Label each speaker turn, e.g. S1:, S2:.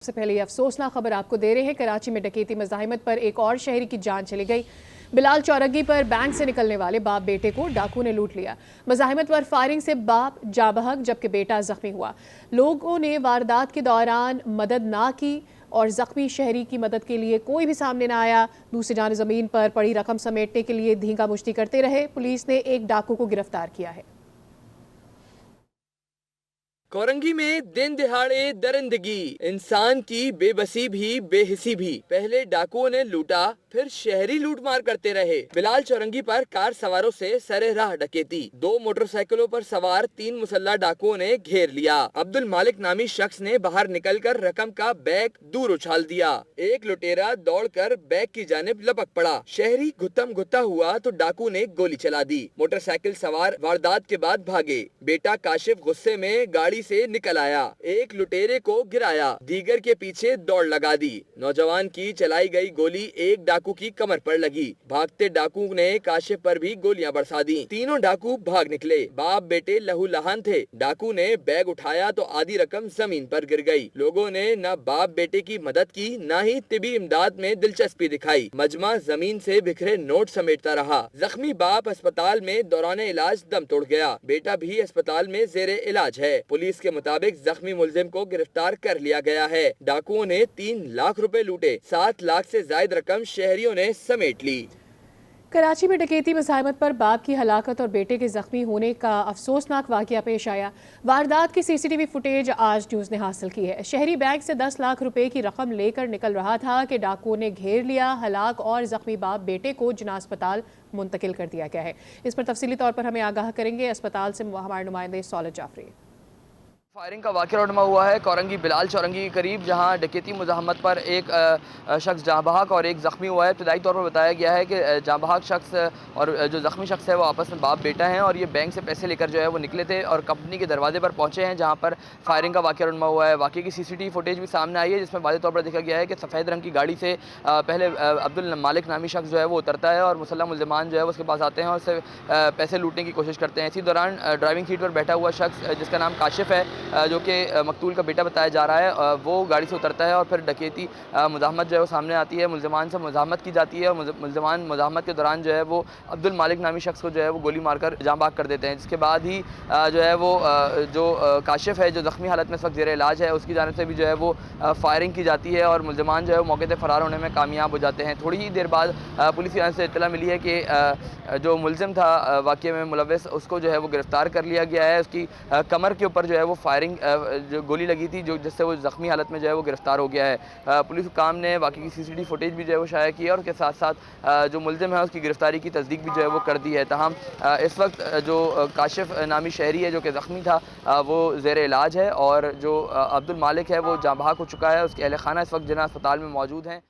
S1: सबसे पहले ये अफसोसनाक खबर आपको दे रहे हैं। कराची में डकैती मज़ाहिमत पर एक और शहरी की जान चली गई। बिलाल चौरंगी पर बैंक से निकलने वाले बाप बेटे को डाकू ने लूट लिया। मज़ाहिमत पर फायरिंग से बाप जाँ बहक जबकि बेटा जख्मी हुआ। लोगों ने वारदात के दौरान मदद ना की और जख्मी शहरी की मदद के लिए कोई भी सामने ना आया। दूसरी जान ज़मीन पर पड़ी रकम समेटने के लिए धींगा मुश्ती करते रहे। पुलिस ने एक डाकू को गिरफ्तार किया है।
S2: कोरंगी में दिन दिहाड़े दरिंदगी, इंसान की बेबसी भी बेहिसी भी। पहले डाकुओं ने लूटा, फिर शहरी लूटमार करते रहे। बिलाल चौरंगी पर कार सवारों से सरे राह डकैती। 2 मोटरसाइकिलों पर सवार 3 मुसल्ला डाकुओं ने घेर लिया। अब्दुल मालिक नामी शख्स ने बाहर निकलकर रकम का बैग दूर उछाल दिया। एक लुटेरा दौड़कर बैग की जानिब लपक पड़ा। शहरी गुत्तम गुत्ता हुआ तो डाकू ने गोली चला दी। मोटरसाइकिल सवार वारदात के बाद भागे। बेटा काशिफ गुस्से में गाड़ी से निकल आया, एक लुटेरे को गिराया, दीगर के पीछे दौड़ लगा दी। नौजवान की चलाई गई गोली एक डाकू की कमर पर लगी। भागते डाकू ने काशिफ पर भी गोलियां बरसा दी। तीनों डाकू भाग निकले। बाप बेटे लहू लहान थे। डाकू ने बैग उठाया तो आधी रकम जमीन पर गिर गई। लोगों ने न बाप बेटे की मदद की, न ही तिबी इमदाद में दिलचस्पी दिखाई। मजमा जमीन से बिखरे नोट समेटता रहा। जख्मी बाप अस्पताल में दौरान इलाज दम तोड़ गया। बेटा भी अस्पताल में जेरे इलाज है। पुलिस के मुताबिक जख्मी मुलजिम को गिरफ्तार कर लिया गया है। डाकुओं ने 3 लाख रुपए लूटे। 7 लाख से ज्यादा रकम शहरियों ने समेट ली।
S1: कराची में डकैती मज़ाहिमत पर बाप की हलाकत और बेटे के जख्मी होने का अफसोसनाक वाक़या पेश आया। वारदात की CCTV फुटेज आज न्यूज़ ने हासिल की है। शहरी बैंक से 10 लाख रुपए की रकम लेकर निकल रहा था कि डाकुओं ने घेर लिया। हलाक और जख्मी बाप बेटे को जिना अस्पताल मुंतकिल कर दिया गया है। इस पर तफसीली तौर पर हमें आगाह करेंगे अस्पताल से हमारे नुमाइंदे सौलत जाफरी।
S2: फायरिंग का वाक़या रोनमा हुआ है कोरंगी बिलाल चौरंगी के करीब, जहां डकैती मुज़ाहमत पर एक शख्स जाँ बहक और एक ज़ख्मी हुआ है। इब्तदाई तौर पर बताया गया है कि जाँ बहक शख्स और जो ज़ख्मी शख्स है वो आपस में बाप बेटा हैं और ये बैंक से पैसे लेकर जो है वो निकले थे और कंपनी के दरवाजे पर पहुंचे हैं जहां पर फायरिंग का वाक़या रोनमा हुआ है। वाक़े की CCTV फुटेज भी सामने आई है जिसमें वाज़ेह तौर पर देखा गया है कि सफ़ेद रंग की गाड़ी से पहले अब्दुल मालिक नामी शख्स जो है वो उतरता है और मुसल्लह मुल्ज़िमान जो है उसके पास आते हैं और उससे पैसे लूटने की कोशिश करते हैं। इसी दौरान ड्राइविंग सीट पर बैठा हुआ शख्स जिसका नाम काशिफ है, जो कि मकतूल का बेटा बताया जा रहा है, वो गाड़ी से उतरता है और फिर डकैती मुज़ाहमत जो है वो सामने आती है। मुल्ज़िमान से मुज़ाहमत की जाती है और मुल्ज़िमान मुज़ाहमत के दौरान जो है वो अब्दुल मालिक नामी शख्स को जो है वो गोली मारकर जाँ बहक कर देते हैं। जिसके बाद ही जो है वो जो काशिफ है जो ज़ख्मी हालत में इस वक्त ज़ेरे इलाज है उसकी जानिब से भी जो है वो फायरिंग की जाती है और मुल्ज़िमान जो है वो मौके से फ़रार होने में कामयाब हो जाते हैं। थोड़ी ही देर बाद पुलिस की जानिब से इत्तला मिली है कि जो मुल्ज़िम था वाक़ये में मुलव्वस, उसको जो है वो गिरफ़्तार कर लिया गया है। उसकी कमर के ऊपर जो है वो फायरिंग जो गोली लगी थी जो जिससे वो ज़ख्मी हालत में जो है वो गिरफ़्तार हो गया है। पुलिस काम ने वाक़ई की CCTV फुटेज भी जो है वो शाया की है और उसके साथ साथ जो मुल्ज़िम है उसकी गिरफ़्तारी की तस्दीक भी जो है वो कर दी है। तमाम इस वक्त जो काशिफ नामी शहरी है जो कि ज़ख्मी था वो ज़ेरे इलाज है और जो अब्दुल मालिक है वो जाँ बहक हो चुका है। उसके अहल खाना इस वक्त जिना अस्पताल में मौजूद हैं।